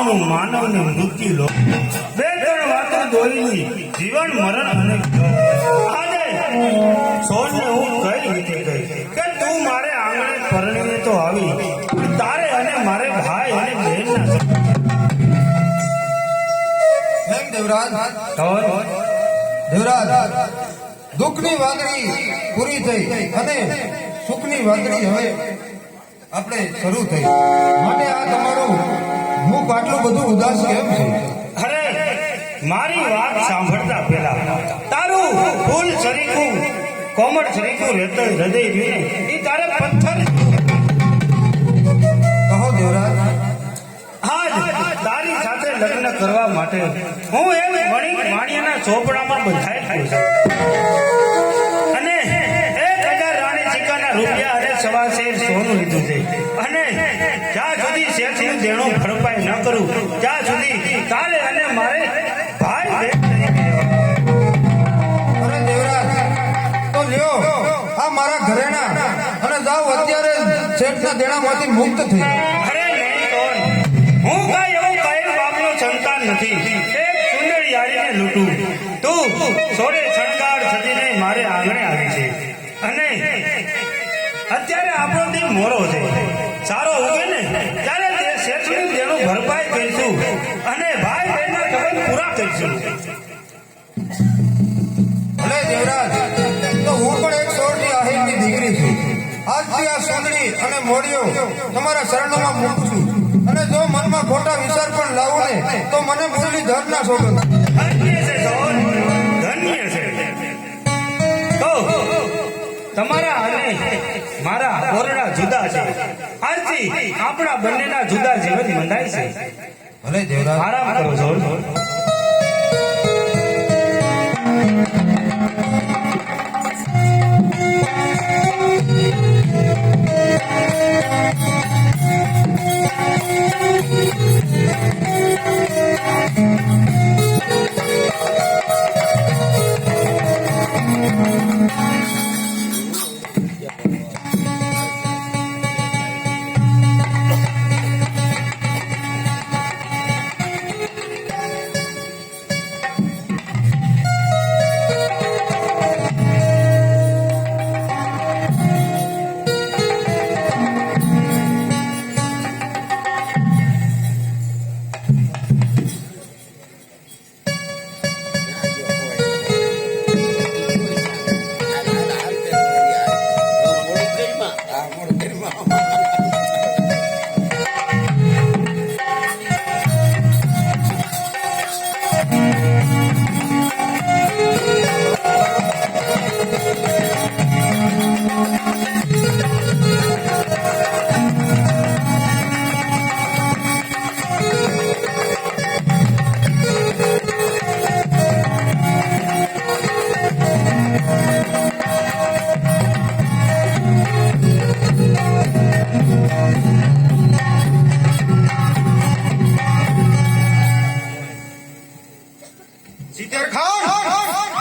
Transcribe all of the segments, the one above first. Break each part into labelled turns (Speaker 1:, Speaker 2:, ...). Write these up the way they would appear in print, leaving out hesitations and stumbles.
Speaker 1: આમનું માનવનું મૃત્યુ લો બે ત્રણ વાતો દોરીની જીવન મરણ અને આજે સોને હું કઈ રીતે કહી કે તું મારે આંગણે પરણીને તો આવી તારે અને મારે ભાઈ અને બહેનના
Speaker 2: દેવરાજ દુઃખની વાદળી પૂરી થઈ અને સુખની વાદળી હવે આપણે શરૂ થઈ માટે આ તમારું મુખ આટલું બધું ઉદાસ કેમ છે?
Speaker 1: અરે મારી વાત સાંભળતા પહેલા તારું ફૂલ સરીખું કોમળ સરીખું હૃદય રહ્યું એ તારે પથ્થર
Speaker 2: કહો દેવરાજ.
Speaker 1: આજ તારી સાથે લગ્ન કરવા માટે હું એમ વણિક વાણિયાના ચોપડામાં બંધાઈ છું અને 1000 રાણી સિક્કાના રૂપિયા અને 1.25 શેર સોનું લીધું છે અને જ્યાં સુધી શેઠનું દેણું ભરપાઈ ન કરું ત્યાં સુધી તારે અને મારે ભાઈ
Speaker 2: અરે દેવરાજ તો લ્યો આ મારા ઘરેણા અને જાઓ અત્યારે શેઠના દેણામાંથી મુક્ત થઈ.
Speaker 1: અરે નહીં કોણ હું કઈ એવું કઈ બાપનો સંતાન નથી એક સુંદર યારીને લૂંટું તું સોરે છણગાર થતીને મારે આંગણે આવી છે અને અત્યારે આપણો દીક મોરો છે સારો ઉગે ને ત્યારે તે શેઠનું દેણું ભરપાઈ કરીશું અને ભાઈ બહેનના સંબંધ પૂરા કરીશું.
Speaker 2: ભલે દેવરાજ તો હું પણ એક સોળની આહિરની દીકરી છું. આજથી આ સુંદરી અને મોડિયો તમારા શરણોમાં મૂકું છું અને જો મનમાં ખોટા વિચાર પણ લાવું ને તો મને મુરલી ધર ના સોગંદ.
Speaker 1: ધન્ય છે સોન, ધન્ય છે. તો તમારા અને મારા ઓરડા જુદા છે આજથી આપણા બંનેના જુદા જીવન બંધાય છે.
Speaker 2: ભલે દેવરાજ
Speaker 1: આરામ કરો છો.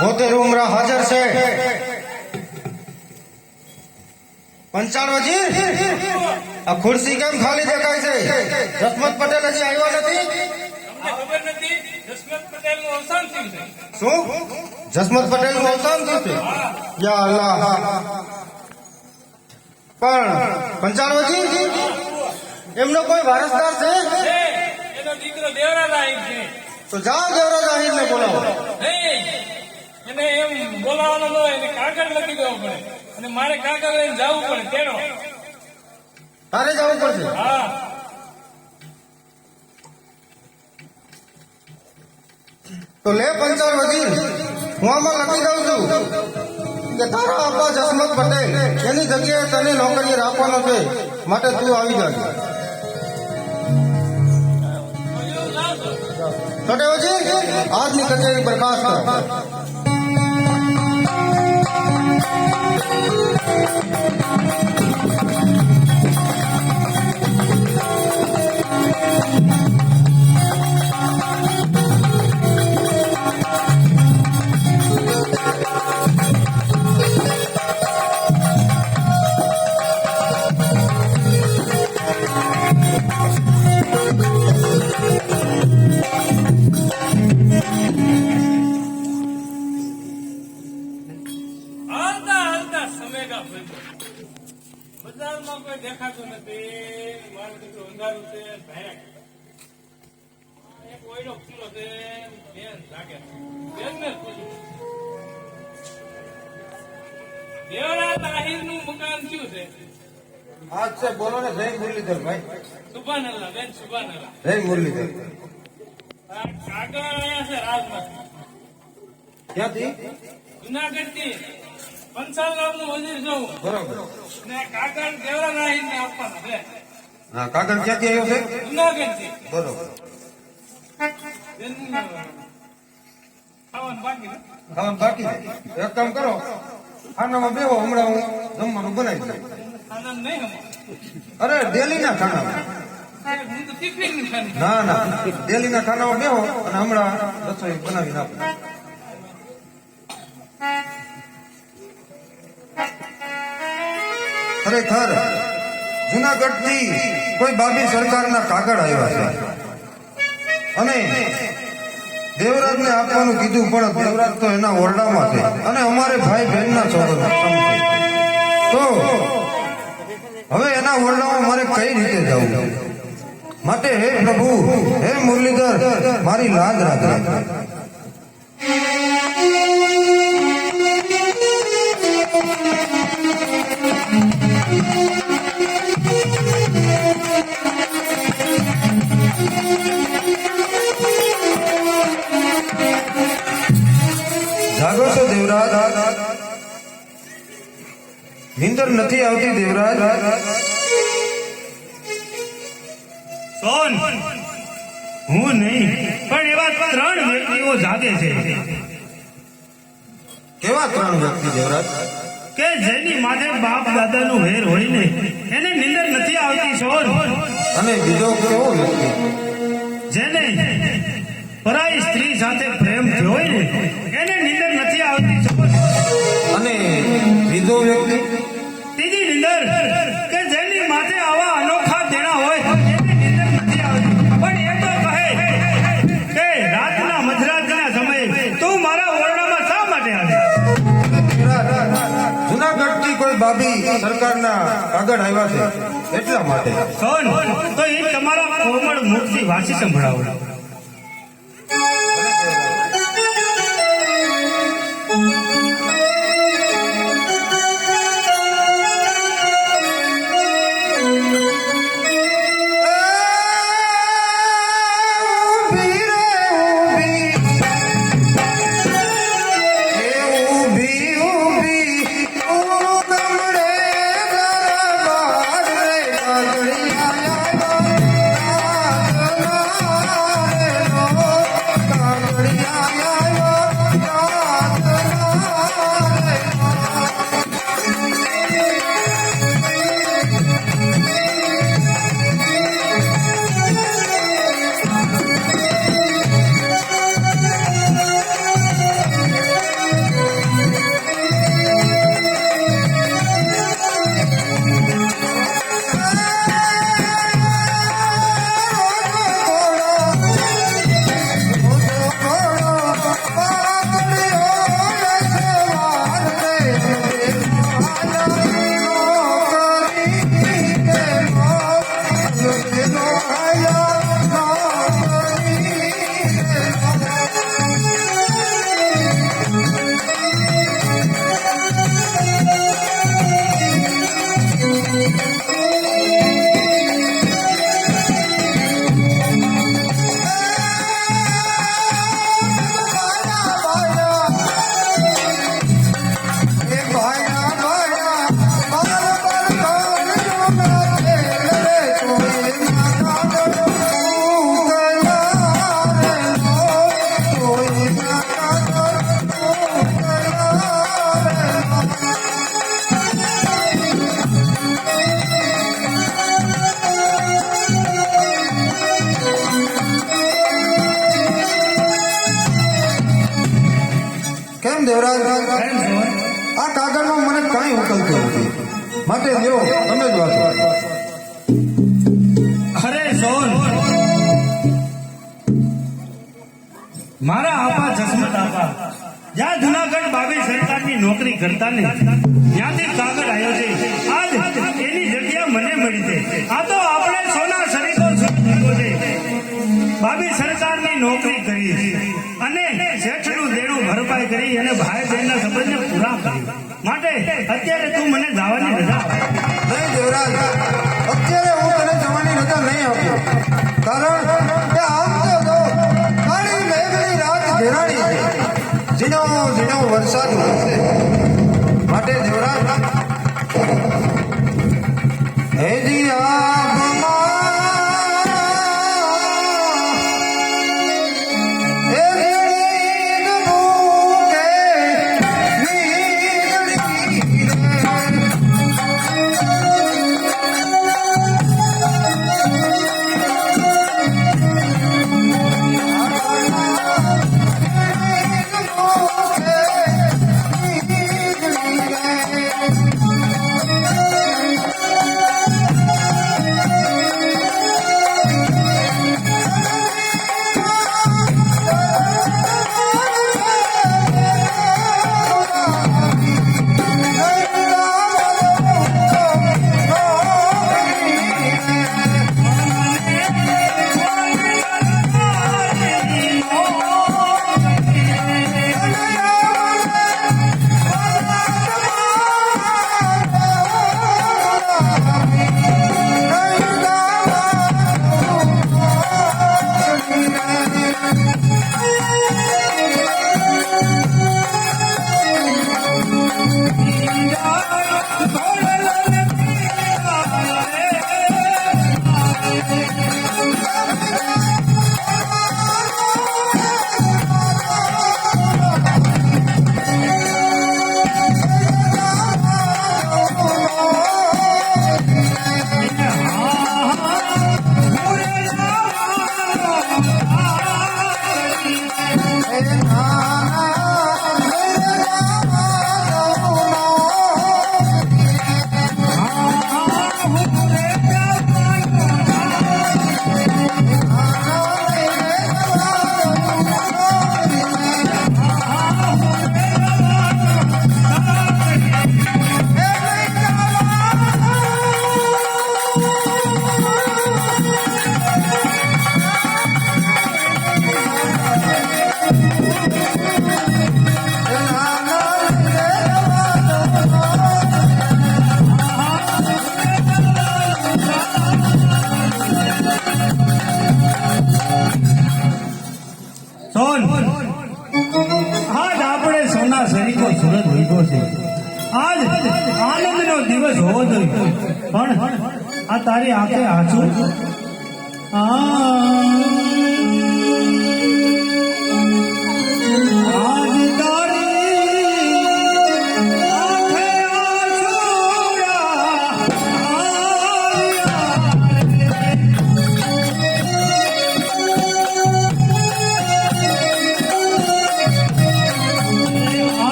Speaker 2: બોતેર ઉમરા હાજર છે. પંચાણવજી આ ખુરશી કેમ ખાલી દેખાય છે? જસમત પટેલ હજી આવ્યો નથી?
Speaker 3: ખબર નથી. જસમત પટેલનું અવસાન થયું છે.
Speaker 2: શું જસમત પટેલનું અવસાન થયું છે? યા અલ્લાહ. પણ પંચાણવજી એમનો કોઈ વારસદાર છે?
Speaker 3: એનો દીકરો દેવરાજ આહિર છે.
Speaker 2: તો જાઓ દેવરાજ આહિરને બોલાવો.
Speaker 3: એને એમ બોલાવવાનો ન હોય, એને કાગળ લખી દેવો પડે અને મારે કાગળ લઈને જવું પડે તેનો.
Speaker 2: તારે જવું પડશે.
Speaker 3: હા,
Speaker 2: તો લે પંચાણવજી હું આમાં લખી દઉં છું કે તારા અબ્બા જસમત પટેલ એની જગ્યાએ તને નોકરીએ રાખવાનો છે માટે તું આવી જાય. પટેલજી આજની કચેરી બરખાસ્ત કર.
Speaker 3: બજારમાં કોઈ દેખાતું નથી. મારો દીકરો અંધારું છે, ભેંક. એક ઓયડો ખુલ્લો છે, બેન જાગે છે. બેનને જ પૂછ્યું. દેવરા તાહીરનું મકાન કયું છે?
Speaker 2: આજ છે બોલો ને જય મુરલીધર ભાઈ.
Speaker 3: સુભાનઅલ્લાહ, બેન સુભાનઅલ્લાહ.
Speaker 2: જય મુરલીધર.
Speaker 3: આ કાગળ આયા છે રાજમાંથી.
Speaker 2: ક્યાંથી?
Speaker 3: જુનાગઢથી પંચાલ ગામનું વજીર છું.
Speaker 2: બરોબર.
Speaker 3: ને કાગળ દેવરા તાહીરને આપવાના છે.
Speaker 2: હા, કાગળ ક્યાંથી આવ્યો છે?
Speaker 3: જુનાગઢથી.
Speaker 2: બરોબર.
Speaker 3: બેનનું ખાવાનું બાકી ને?
Speaker 2: ખાવાનું બાકી છે. એક કામ કરો, ખાનામાં બેહો, હમણાં હું જમવાનું બનાવી દઉં.
Speaker 3: આનંદ નહીં હમણાં.
Speaker 2: અરે ડેલી ના ખાનામાં.
Speaker 3: હું તો ટિફિન નહીં ખાની.
Speaker 2: ના ના, ડેલી ના ખાનામાં બેહો અને હમણાં રસોઈ બનાવી નાખો. ખરેખર જુનાગઢ થી કોઈ બાબી સરકારના કાગળ આવ્યા છે અને દેવરાજને આપવાનું કીધું, પણ દેવરાજ તો એના ઓરડામાં છે અને અમારે ભાઈ બહેનના સંબંધ તો હવે એના ઓરડામાં મારે કઈ રીતે જવું? માટે હે પ્રભુ, હે મુરલીધર, મારી લાજ રાખે. જાગો છો દેવરાજ? નીંદર નથી આવતી દેવરાજ?
Speaker 1: સોન, હું નહીં, પણ એવા 3 વ્યક્તિઓ જાગે છે
Speaker 2: કેવા 3 વ્યક્તિ દેવરાજ?
Speaker 1: કે જેની માથે બાપ દાદાનું વેર હોય ને એને નિંદર નથી આવતી સોન.
Speaker 2: અને બીજો કેવો વ્યક્તિ?
Speaker 1: જેને પરાઈ સ્ત્રી સાથે પ્રેમ થયો હોય ને એને નિંદર નથી આવતી સોન.
Speaker 2: અને બીજો વ્યક્તિ?
Speaker 1: ત્રીજી નિંદર કે જેની માથે આવા અનોખા દેણા હોય એને નિંદર નથી આવતી. પણ એ તો કહે કે રાતના મધરાતના સમયે તું મારા ઓરડામાં શા માટે આવે?
Speaker 2: જુનાગઢ થી કોઈ બાબી સરકારના કાગળ આવ્યા છે એટલા માટે.
Speaker 1: સોન, તો એ તમારા કોમળ મુખથી વાંચી સંભળાવો.
Speaker 2: દેવરાજ, આ કાગળમાં મને કઈ ઉકલતું નથી, માટે લ્યો તમે જ વાંચો.
Speaker 1: અરે સોન, મારા આપા જસમત આપા જ્યાં જુનાગઢ બાબી સરકારની નોકરી કરતા ને ત્યાંથી કાગળ આવ્યો છે. આજ એની મળી છે. આ તો આપણે સોના શરીકો છે. ભાભી સરકારની નોકરી કરી અને શેઠનું દેણું ભરપાઈ કરી અને ભાઈ બહેનના સંબંધને પૂરા કરી. માટે અત્યારે તું મને જવાની રજા આપ.
Speaker 2: નહીં દેવરાજ, અત્યારે હું તને જવાની રજા નહીં આપું. કારણ કે આમ તો કાળી મેઘની રાત ઘેરાણી છે. ઝીણો ઝીણો વરસાદ વરસે. માટે દેવરાજ, હેજી
Speaker 1: સોન, આજ આપણે સોના શરીકો સુરત વહીગો છે. આજ આનંદનો દિવસ હોવો જોઈએ, પણ આ તારી આંખે આંસુ.